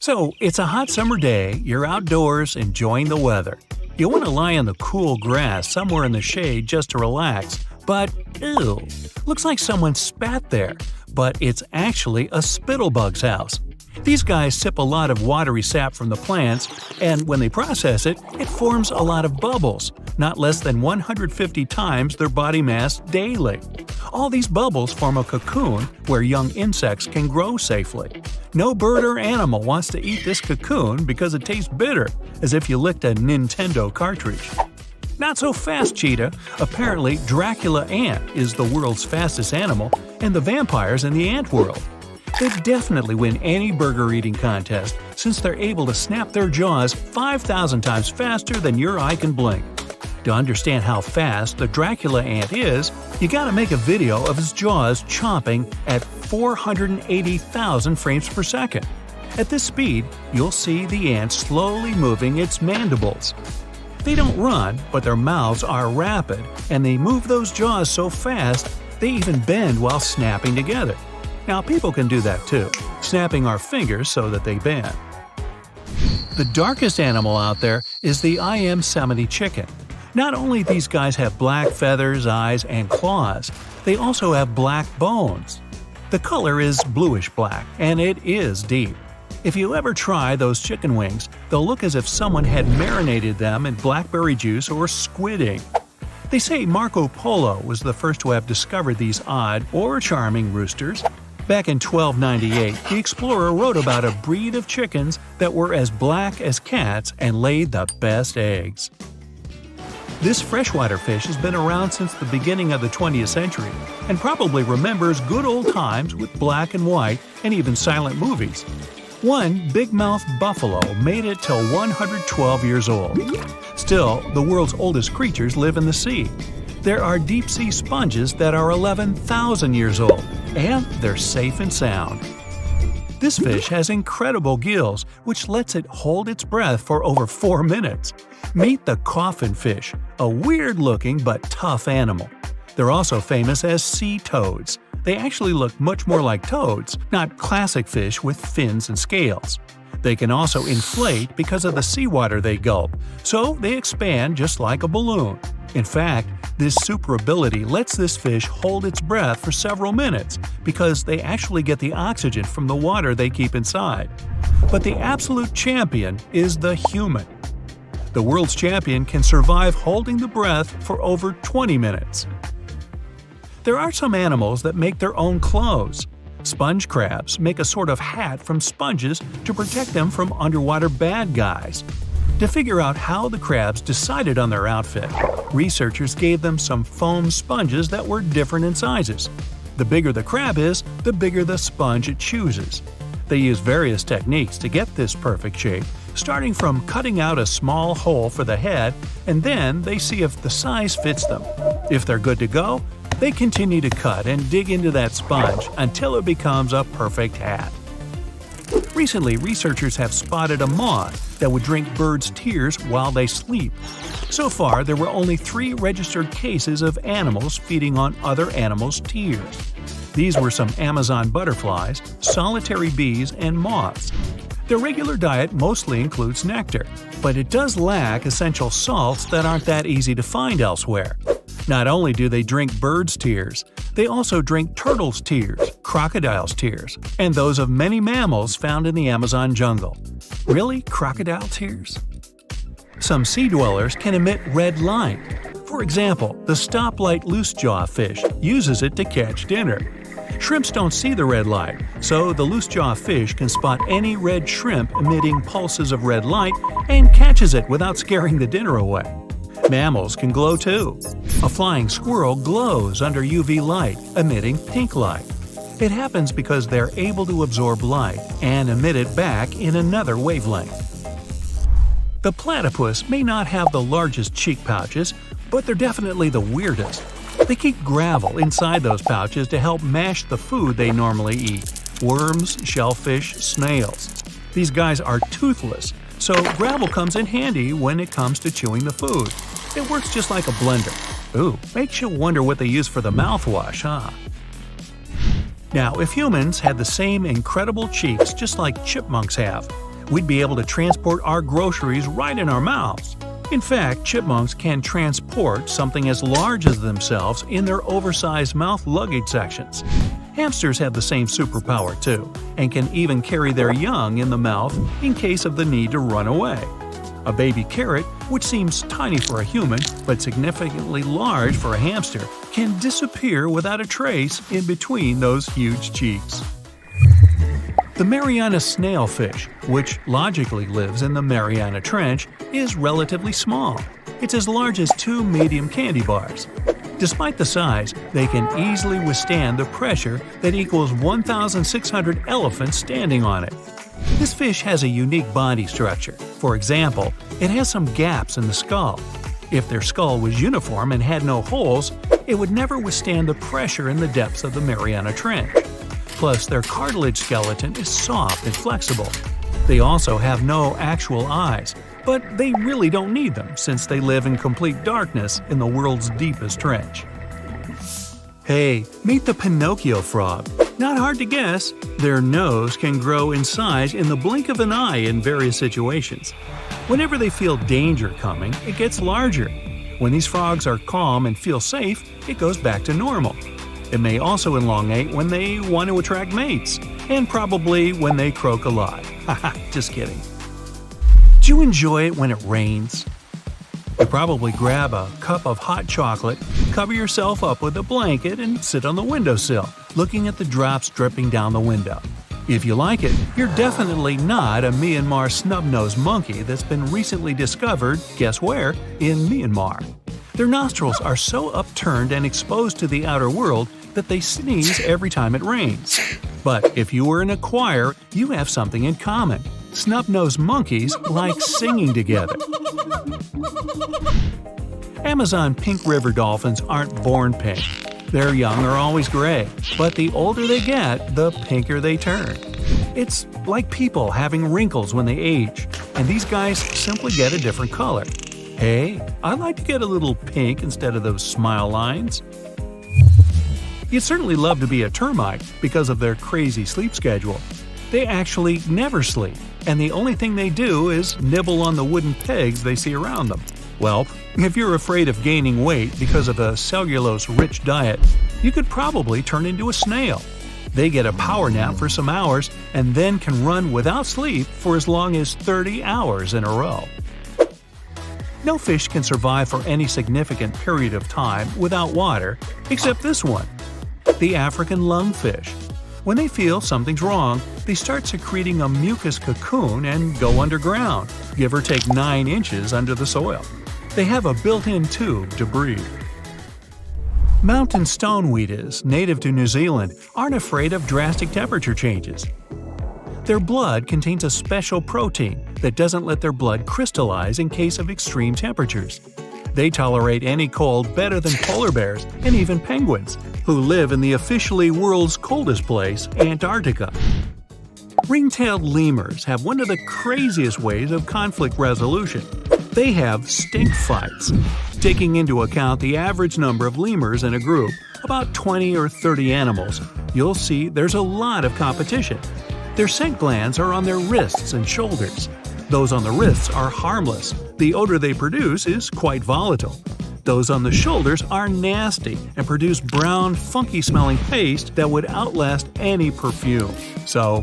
So, it's a hot summer day, you're outdoors enjoying the weather. You want to lie in the cool grass somewhere in the shade just to relax, but ew, looks like someone spat there, but it's actually a spittlebug's house. These guys sip a lot of watery sap from the plants, and when they process it, it forms a lot of bubbles, not less than 150 times their body mass daily. All these bubbles form a cocoon where young insects can grow safely. No bird or animal wants to eat this cocoon because it tastes bitter, as if you licked a Nintendo cartridge. Not so fast, Cheetah. Apparently, Dracula ant is the world's fastest animal, and the vampires in the ant world. They'd definitely win any burger-eating contest since they're able to snap their jaws 5,000 times faster than your eye can blink. To understand how fast the Dracula ant is, you gotta make a video of his jaws chomping at 480,000 frames per second. At this speed, you'll see the ant slowly moving its mandibles. They don't run, but their mouths are rapid, and they move those jaws so fast they even bend while snapping together. Now people can do that too, snapping our fingers so that they bend. The darkest animal out there is the Yosemite chicken. Not only these guys have black feathers, eyes, and claws, they also have black bones. The color is bluish-black, and it is deep. If you ever try those chicken wings, they'll look as if someone had marinated them in blackberry juice or squid ink. They say Marco Polo was the first to have discovered these odd or charming roosters. Back in 1298, the explorer wrote about a breed of chickens that were as black as cats and laid the best eggs. This freshwater fish has been around since the beginning of the 20th century and probably remembers good old times with black and white and even silent movies. One big-mouthed buffalo made it till 112 years old. Still, the world's oldest creatures live in the sea. There are deep-sea sponges that are 11,000 years old, and they're safe and sound. This fish has incredible gills, which lets it hold its breath for over 4 minutes. Meet the coffin fish, a weird-looking but tough animal. They're also famous as sea toads. They actually look much more like toads, not classic fish with fins and scales. They can also inflate because of the seawater they gulp, so they expand just like a balloon. In fact, this super ability lets this fish hold its breath for several minutes because they actually get the oxygen from the water they keep inside. But the absolute champion is the human. The world's champion can survive holding the breath for over 20 minutes. There are some animals that make their own clothes. Sponge crabs make a sort of hat from sponges to protect them from underwater bad guys. To figure out how the crabs decided on their outfit, researchers gave them some foam sponges that were different in sizes. The bigger the crab is, the bigger the sponge it chooses. They use various techniques to get this perfect shape, starting from cutting out a small hole for the head, and then they see if the size fits them. If they're good to go, they continue to cut and dig into that sponge until it becomes a perfect hat. Recently, researchers have spotted a moth that would drink birds' tears while they sleep. So far, there were only 3 registered cases of animals feeding on other animals' tears. These were some Amazon butterflies, solitary bees, and moths. Their regular diet mostly includes nectar, but it does lack essential salts that aren't that easy to find elsewhere. Not only do they drink birds' tears, they also drink turtles' tears, crocodiles' tears, and those of many mammals found in the Amazon jungle. Really? Crocodile tears? Some sea dwellers can emit red light. For example, the stoplight loosejaw fish uses it to catch dinner. Shrimps don't see the red light, so the loosejaw fish can spot any red shrimp emitting pulses of red light and catches it without scaring the dinner away. Mammals can glow too. A flying squirrel glows under UV light, emitting pink light. It happens because they're able to absorb light and emit it back in another wavelength. The platypus may not have the largest cheek pouches, but they're definitely the weirdest. They keep gravel inside those pouches to help mash the food they normally eat – worms, shellfish, snails. These guys are toothless, so gravel comes in handy when it comes to chewing the food. It works just like a blender. Ooh, makes you wonder what they use for the mouthwash, huh? Now, if humans had the same incredible cheeks just like chipmunks have, we'd be able to transport our groceries right in our mouths. In fact, chipmunks can transport something as large as themselves in their oversized mouth luggage sections. Hamsters have the same superpower too, and can even carry their young in the mouth in case of the need to run away. A baby carrot, which seems tiny for a human but significantly large for a hamster, can disappear without a trace in between those huge cheeks. The Mariana snailfish, which logically lives in the Mariana Trench, is relatively small. It's as large as 2 medium candy bars. Despite the size, they can easily withstand the pressure that equals 1,600 elephants standing on it. This fish has a unique body structure. For example, it has some gaps in the skull. If their skull was uniform and had no holes, it would never withstand the pressure in the depths of the Mariana Trench. Plus, their cartilage skeleton is soft and flexible. They also have no actual eyes, but they really don't need them since they live in complete darkness in the world's deepest trench. Hey, meet the Pinocchio frog. Not hard to guess, their nose can grow in size in the blink of an eye in various situations. Whenever they feel danger coming, it gets larger. When these frogs are calm and feel safe, it goes back to normal. It may also elongate when they want to attract mates, and probably when they croak a lot. Haha, just kidding. Do you enjoy it when it rains? You probably grab a cup of hot chocolate, cover yourself up with a blanket, and sit on the windowsill, looking at the drops dripping down the window. If you like it, you're definitely not a Myanmar snub-nosed monkey that's been recently discovered, guess where, in Myanmar. Their nostrils are so upturned and exposed to the outer world that they sneeze every time it rains. But if you were in a choir, you have something in common. Snub-nosed monkeys like singing together. Amazon pink river dolphins aren't born pink. Their young are always gray, but the older they get, the pinker they turn. It's like people having wrinkles when they age, and these guys simply get a different color. Hey, I'd like to get a little pink instead of those smile lines. You'd certainly love to be a termite because of their crazy sleep schedule. They actually never sleep, and the only thing they do is nibble on the wooden pegs they see around them. Well, if you're afraid of gaining weight because of a cellulose-rich diet, you could probably turn into a snail. They get a power nap for some hours and then can run without sleep for as long as 30 hours in a row. No fish can survive for any significant period of time without water, except this one, the African lungfish. When they feel something's wrong, they start secreting a mucus cocoon and go underground, give or take 9 inches under the soil. They have a built-in tube to breathe. Mountain stoneweeds, native to New Zealand, aren't afraid of drastic temperature changes. Their blood contains a special protein that doesn't let their blood crystallize in case of extreme temperatures. They tolerate any cold better than polar bears and even penguins, who live in the officially world's coldest place, Antarctica. Ring-tailed lemurs have one of the craziest ways of conflict resolution. They have stink fights. Taking into account the average number of lemurs in a group, about 20 or 30 animals, you'll see there's a lot of competition. Their scent glands are on their wrists and shoulders. Those on the wrists are harmless. The odor they produce is quite volatile. Those on the shoulders are nasty and produce brown, funky-smelling paste that would outlast any perfume. So,